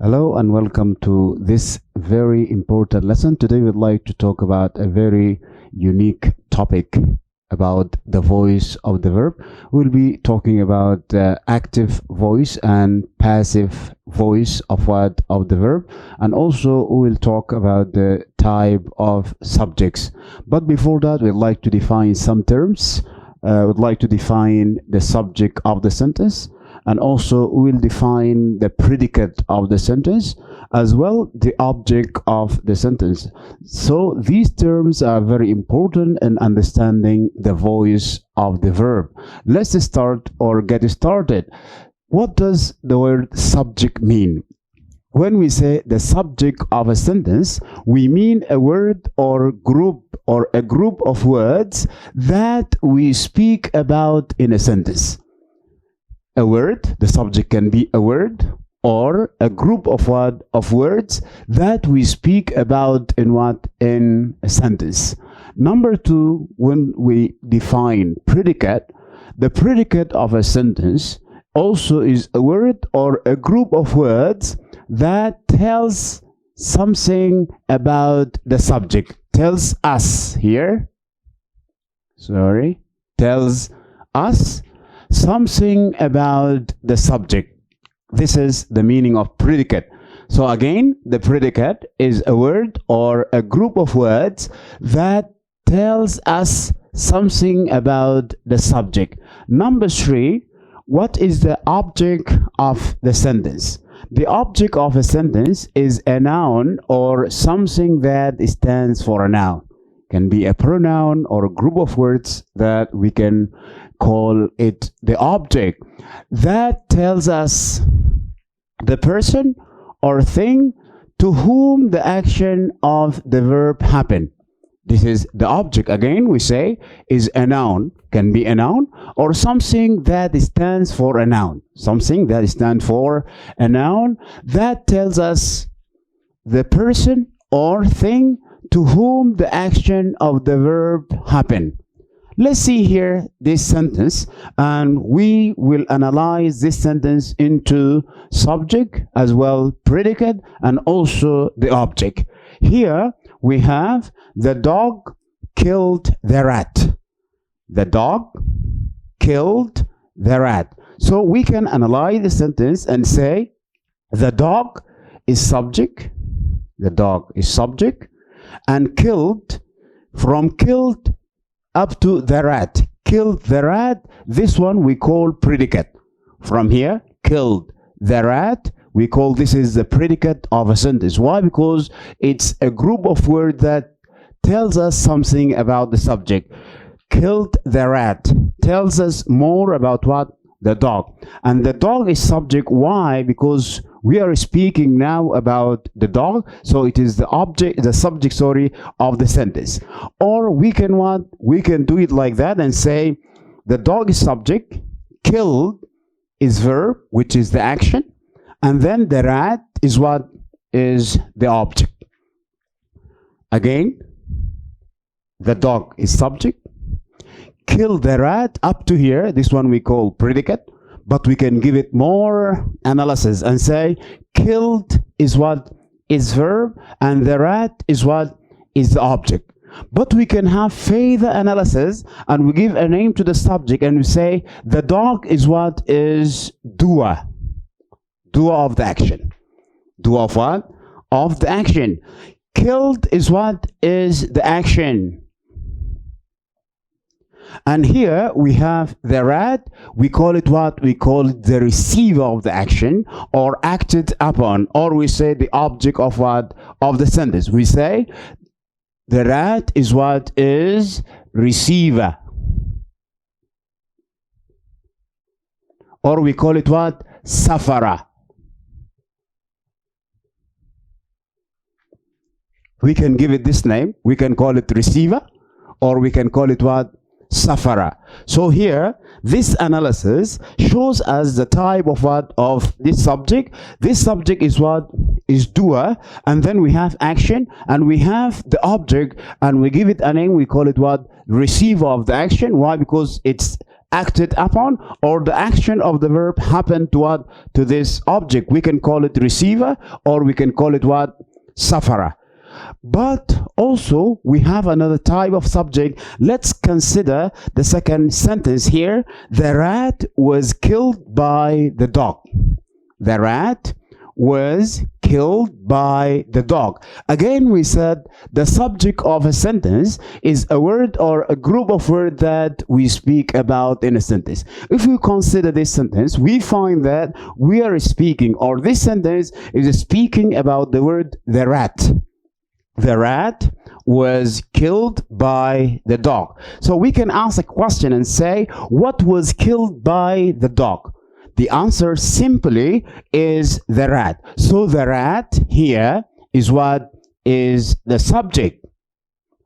Hello and welcome to this very important lesson. Today we'd like to talk about a very unique topic about the voice of the verb. We'll be talking about the active voice and passive voice of the verb, and also we'll talk about the type of subjects. But before that, we'd like to define some terms. We'd like to define the subject of the sentence, and also we'll define the predicate of the sentence, as well the object of the sentence. So these terms are very important in understanding the voice of the verb. Let's start or get started. What does the word subject mean? When we say the subject of a sentence, we mean a word or group or a group of words that we speak about in a sentence. A word, the subject can be a word or a group of words that we speak about in a sentence. Number two, when we define predicate, the predicate of a sentence also is a word or a group of words that tells something about the subject. Tells us tells us something about the subject. This is the meaning of predicate. So again, the predicate is a word or a group of words that tells us something about the subject. Number three, what is the object of the sentence? The object of a sentence is a noun or something that stands for a noun. Can be a pronoun or a group of words that we can call it the object that tells us the person or thing to whom the action of the verb happened. This is the object. Again, we say is a noun, can be a noun or something that stands for a noun. Something that stands for a noun that tells us the person or thing to whom the action of the verb happened. Let's see here this sentence, and we will analyze this sentence into subject as well predicate and also the object. Here we have the dog killed the rat. The dog killed the rat. So we can analyze the sentence and say the dog is subject. The dog is subject, and killed, from killed up to the rat. Killed the rat, this one we call predicate. From here, killed the rat, we call this is the predicate of a sentence. Why? Because it's a group of words that tells us something about the subject. Killed the rat tells us more about what? The dog. And the dog is subject. Why? Because we are speaking now about the dog, so it is the object, the subject, of the sentence. Or we can do it like that and say the dog is subject, killed is verb, which is the action, and then the rat is what is the object. Again, the dog is subject, kill the rat up to here, this one we call predicate, but we can give it more analysis and say killed is what is verb and the rat is what is the object. But we can have further analysis and we give a name to the subject and we say the dog is what is doer. Doer of the action. Doer of what? Of the action. Killed is what is the action. And here we have the rat. We call it what? We call it the receiver of the action or acted upon, or we say the object of what? Of the sentence. We say the rat is what is receiver. Or we call it what? Sufferer. We can give it this name. We can call it receiver or we can call it what? Sufferer. So here this analysis shows us the type of what? Of this subject. This subject is what? Is doer, and then we have action and we have the object and we give it a name. We call it what? Receiver of the action. Why? Because it's acted upon, or the action of the verb happened to what? To this object. We can call it receiver, or we can call it what? Sufferer. But also we have another type of subject. Let's consider the second sentence here. The rat was killed by the dog. The rat was killed by the dog. Again, we said the subject of a sentence is a word or a group of words that we speak about in a sentence. If we consider this sentence, we find that we are speaking, or this sentence is speaking about the word the rat. The rat was killed by the dog. So we can ask a question and say, what was killed by the dog? The answer simply is the rat. So the rat here is what? Is the subject.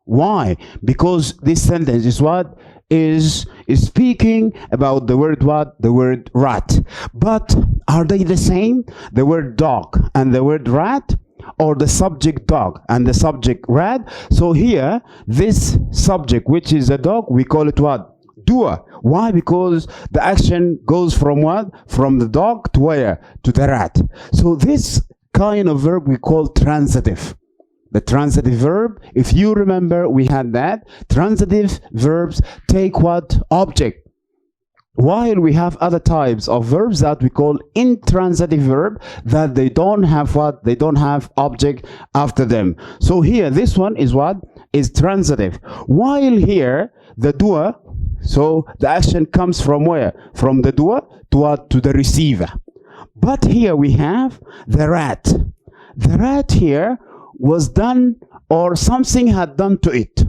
Why? Because this sentence is what? Is speaking about the word what? The word rat. But are they the same? The word dog and the word rat? Or the subject dog and the subject rat? So here, this subject, which is a dog, we call it what? Doer. Why? Because the action goes from what? From the dog to where? To the rat. So this kind of verb we call transitive. The transitive verb, if you remember, we had that. Transitive verbs take what? Object. While we have other types of verbs that we call intransitive verb, that they don't have what? They don't have object after them. So here, this one is what? Is transitive. While here, the doer, so the action comes from where? From the doer to what? To the receiver. But here we have the rat. The rat here was done, or something had done to it.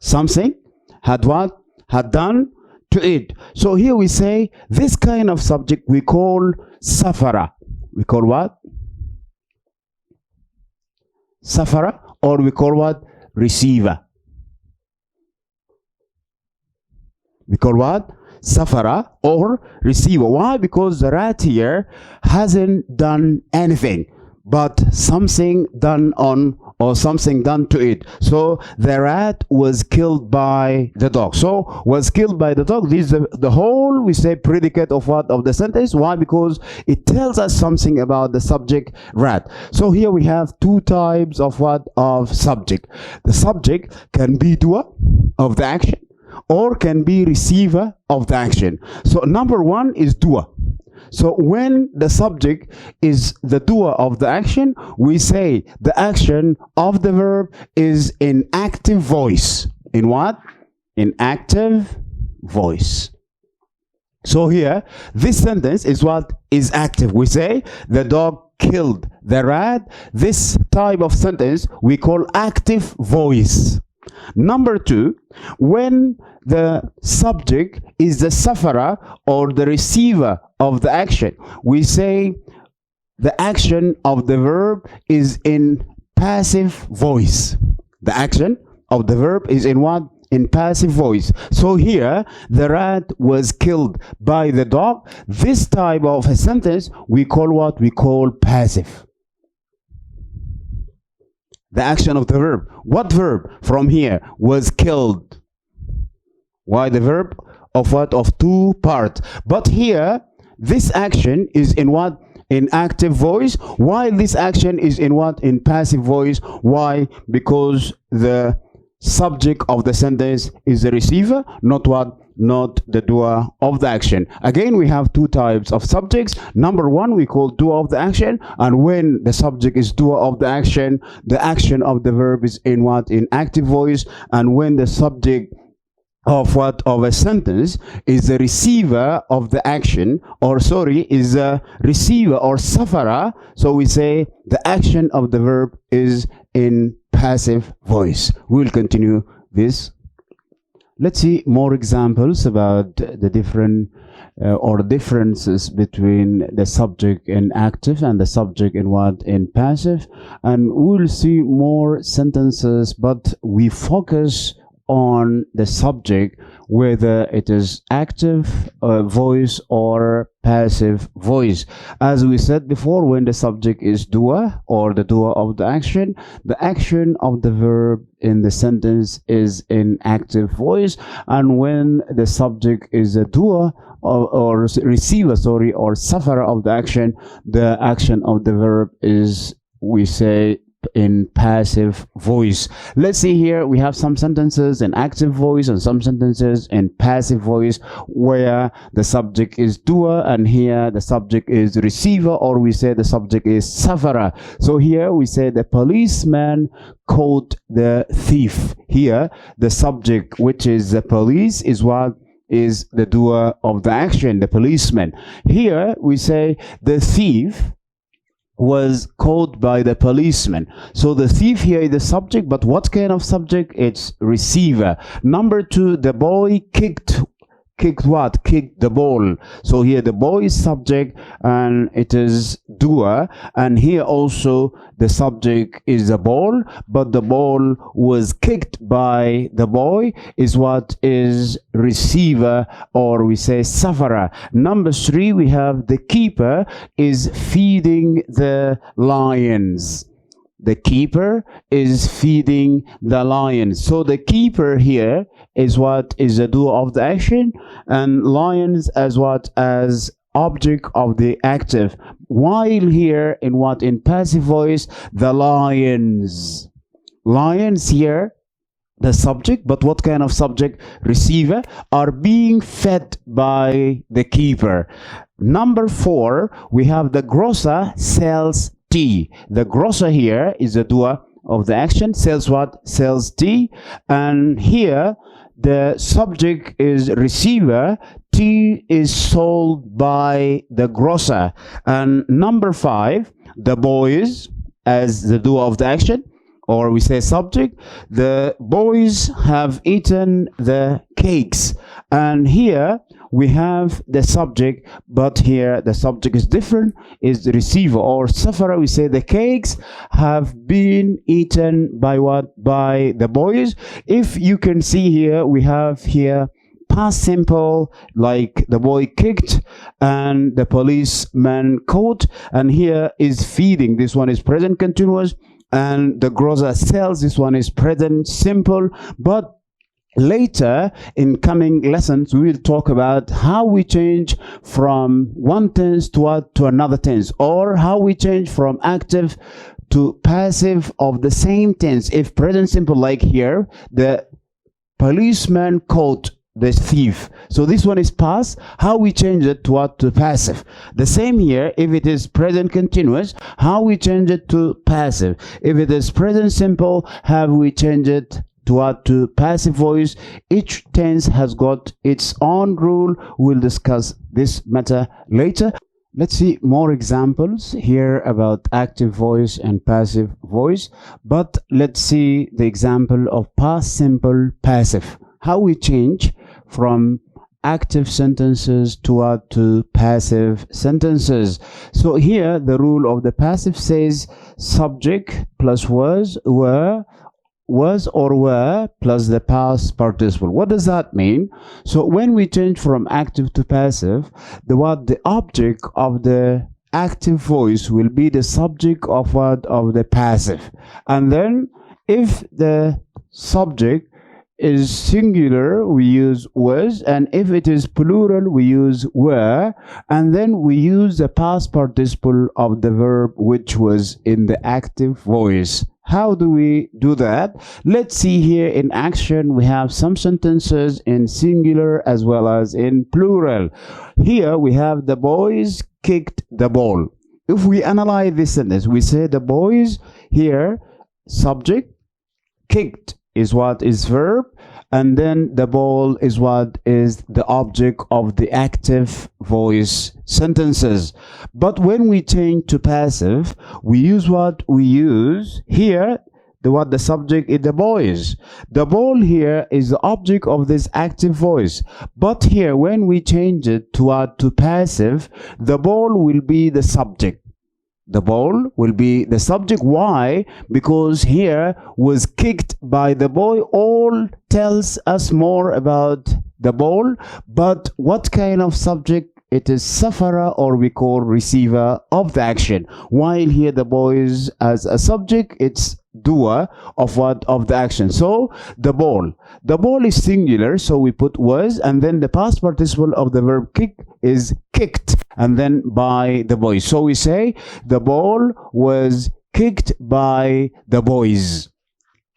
Something had what? Had done to it. So here we say this kind of subject we call sufferer. We call what? Sufferer, or we call what? Receiver. We call what? Sufferer or receiver. Why? Because the rat here hasn't done anything, but something done on, or something done to it. So the rat was killed by the dog. So was killed by the dog. This is the whole, we say, predicate of what? Of the sentence. Why? Because it tells us something about the subject rat. So here we have two types of what? Of subject. The subject can be doer of the action, or can be receiver of the action. So number one is doer. So when the subject is the doer of the action, we say the action of the verb is in active voice. In what? In active voice. So here, this sentence is what? Is active. We say the dog killed the rat. This type of sentence we call active voice. Number two, when the subject is the sufferer or the receiver of the action, we say the action of the verb is in passive voice. The action of the verb is in what? In passive voice. So here, the rat was killed by the dog. This type of a sentence we call what? We call passive. The action of the verb. What verb from here was killed? Why? The verb of what? Of two parts. But here, this action is in what? In active voice. While this action is in what? In passive voice. Why? Because the subject of the sentence is the receiver, not what? Not the doer of the action. Again, we have two types of subjects. Number one, we call doer of the action, and when the subject is doer of the action of the verb is in what? In active voice. And when the subject of what? Of a sentence is the receiver of the action, or sorry, is a receiver or sufferer, so we say the action of the verb is in passive voice. We'll continue this. Let's see more examples about the different or differences between the subject in active and the subject in what? In passive. And we'll see more sentences, but we focus on the subject, whether it is active voice or passive voice. As we said before, when the subject is doer or the doer of the action of the verb in the sentence is in active voice, and when the subject is a doer or receiver, sorry, or sufferer of the action of the verb is, we say, in passive voice. Let's see here, we have some sentences in active voice and some sentences in passive voice where the subject is doer and here the subject is receiver, or we say the subject is sufferer. So here we say the policeman caught the thief. Here the subject, which is the police, is what is the doer of the action, the policeman. Here we say the thief was caught by the policeman. So the thief here is the subject, but what kind of subject? It's receiver. Number two, the boy kicked what? Kicked the ball. So here the boy is subject and it is doer, and here also the subject is the ball, but the ball was kicked by the boy is what is receiver, or we say sufferer. Number three, we have the keeper is feeding the lions. The keeper is feeding the lions. So the keeper here is what is the doer of the action, and lions as what? As object of the active. While here in what? In passive voice, the lions. Lions here, the subject, but what kind of subject? Receiver, are being fed by the keeper. Number four, we have the grocer sells tea. The grocer here is the doer of the action, sells what? Sells tea, and here the subject is receiver. Tea is sold by the grocer. And number five, the boys as the doer of the action, or we say subject. The boys have eaten the cakes, and here we have the subject, but here the subject is different, is the receiver or sufferer. We say the cakes have been eaten by what? By the boys. If you can see here, we have here past simple, like the boy kicked and the policeman caught, and here is feeding. This one is present continuous, and the grocer sells. This one is present simple. But later in coming lessons we will talk about how we change from one tense to another tense, or how we change from active to passive of the same tense. If present simple, like here, the policeman caught the thief, so this one is past. How we change it to what? To passive. The same here, if it is present continuous, how we change it to passive. If it is present simple, how we change it to what? To passive voice. Each tense has got its own rule. We'll discuss this matter later. Let's see more examples here about active voice and passive voice, but let's see the example of past simple passive. How we change from active sentences to what? To passive sentences. So here the rule of the passive says subject plus was, were, was or were plus the past participle. What does that mean? So when we change from active to passive, the object of the active voice will be the subject of what? Of the passive. And then if the subject is singular, we use was, and if it is plural, we use were, and then we use the past participle of the verb which was in the active voice. How do we do that? Let's see here in action. We have some sentences in singular as well as in plural. Here we have the boys kicked the ball. If we analyze this sentence, we say the boys here, subject, kicked is what? Is verb, and then the ball is what? Is the object of the active voice sentences. But when we change to passive, we use what? We use here the subject is the boys. The ball here is the object of this active voice. But here when we change it to what? To passive, the ball will be the subject. The ball will be the subject. Why? Because here was kicked by the boy. All tells us more about the ball, but what kind of subject? It is sufferer, or we call receiver of the action. While here the boys as a subject, it's doer of what? Of the action. So the ball. The ball is singular, so we put was, and then the past participle of the verb kick is kicked, and then by the boys. So we say the ball was kicked by the boys.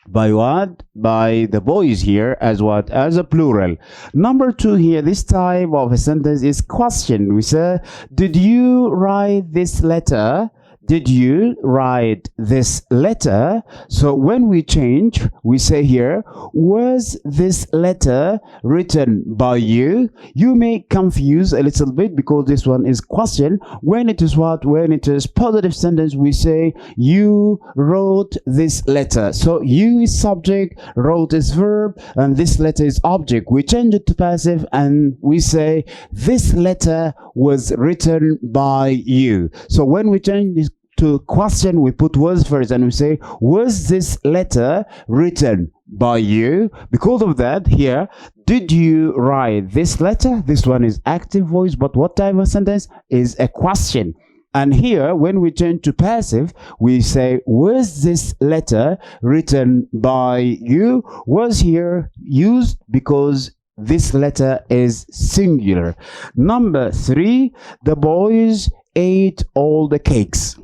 By what? By the boys here as what? As a plural. Number 2 here, this type of a sentence is question. We say, did you write this letter? Did you write this letter? So when we change, we say here, was this letter written by you? You may confuse a little bit because this one is question. When it is what? When it is positive sentence, we say, you wrote this letter. So you is subject, wrote is verb, and this letter is object. We change it to passive and we say, this letter was written by you. So when we change this to question, we put was first and we say, was this letter written by you? Because of that, here, did you write this letter? This one is active voice, but what type of sentence? Is a question. And here, when we change to passive, we say, was this letter written by you? Was here used because this letter is singular. Number 3, the boys ate all the cakes.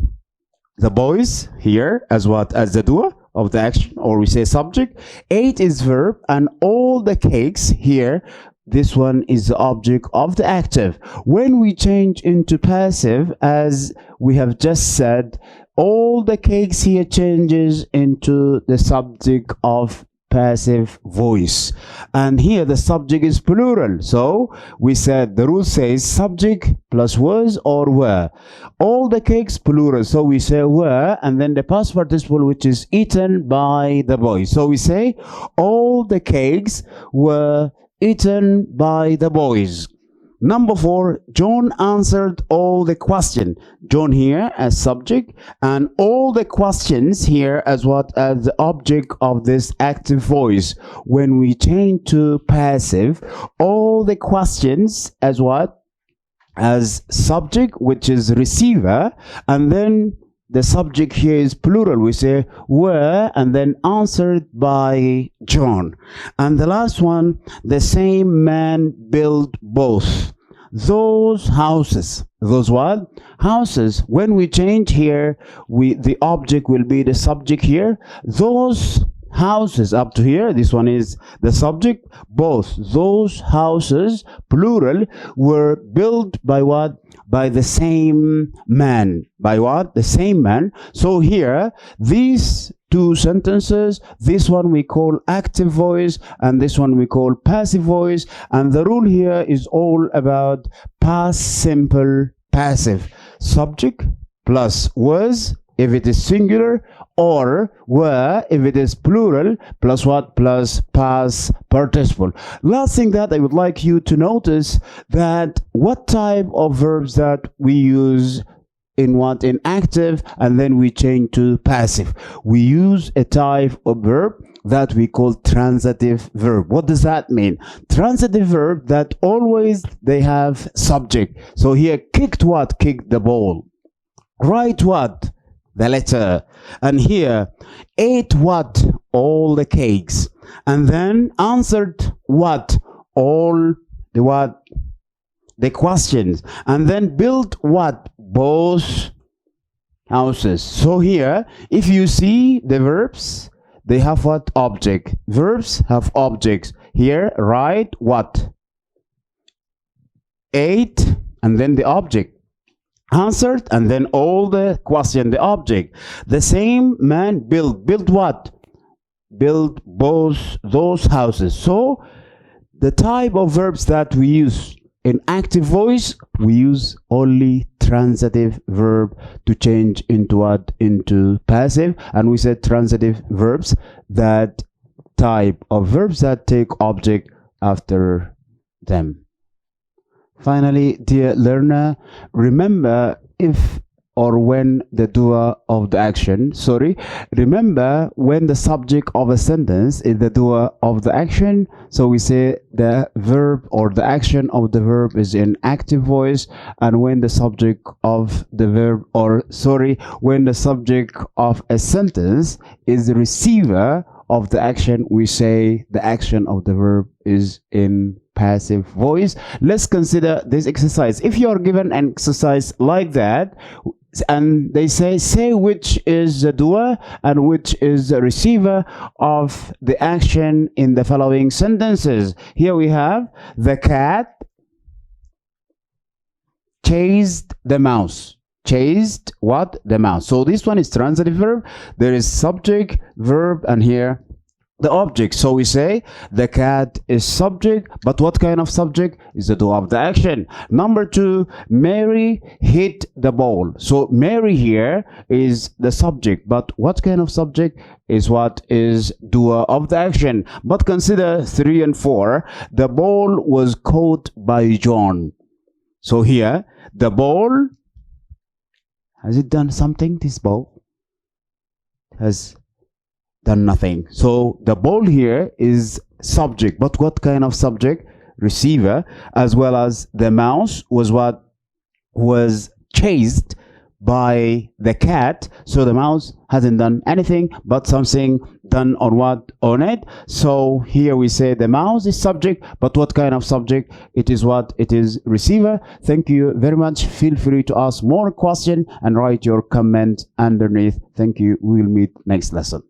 The boys here as what? As the doer of the action, or we say subject. Ate is verb, and all the cakes here, this one is the object of the active. When we change into passive, as we have just said, all the cakes here changes into the subject of passive voice, and here the subject is plural. So we said the rule says subject plus was or were. All the cakes plural, so we say were, and then the past participle which is eaten by the boys. So we say all the cakes were eaten by the boys. Number 4, John answered all the question. John here as subject, and all the questions here as what? As the object of this active voice. When we change to passive, all the questions as what? As subject, which is receiver, and then the subject here is plural. We say were, and then answered by John. And the last one, the same man built both those houses. Those what? Houses. When we change here, the object will be the subject here. Those houses up to here, this one is the subject. Both those houses, plural, were built by what? By the same man. By what? The same man. So here, these 2 sentences, this one we call active voice and this one we call passive voice, and the rule here is all about past simple passive. Subject plus was if it is singular, or were if it is plural, plus what? Plus past participle. Last thing that I would like you to notice, that what type of verbs that we use in what? In active, and then we change to passive. We use a type of verb that we call transitive verb. What does that mean? Transitive verb that always they have subject. So here, kicked what? Kicked the ball. Write what? The letter. And here, ate what? All the cakes. And then answered what? All the what? The questions. And then built what? Both houses. So here, if you see the verbs, they have what? Object. Verbs have objects. Here, write what? Ate, and then the object. Answered, and then all the question, the object. The same man built. Built what? Built both those houses. So the type of verbs that we use in active voice, we use only transitive verb to change into what? Into passive. And we said transitive verbs, that type of verbs that take object after them. Finally, dear learner, remember, if or when the doer of the action. Sorry, remember when the subject of a sentence is the doer of the action, so we say the verb or the action of the verb is in active voice, and when the subject of the verb, or sorry, when the subject of a sentence is the receiver of the action, we say the action of the verb is in passive voice. Let's consider this exercise. If you are given an exercise like that and they say which is the doer and which is the receiver of the action in the following sentences. Here we have the cat chased the mouse. Chased what? The mouse. So this one is transitive verb. There is subject, verb, and here the object. So we say the cat is subject, but what kind of subject? Is the doer of the action. Number 2, Mary hit the ball. So Mary here is the subject, but what kind of subject? Is what is doer of the action. But consider 3 and 4. The ball was caught by John. So here the ball, has it done something? This ball has done nothing. So the ball here is subject, but what kind of subject? Receiver. As well as the mouse was what? Was chased by the cat. So the mouse hasn't done anything, but something done on what? On it. So here we say the mouse is subject, but what kind of subject? It is what? It is receiver. Thank you very much. Feel free to ask more questions and write your comment underneath. Thank you. We will meet next lesson.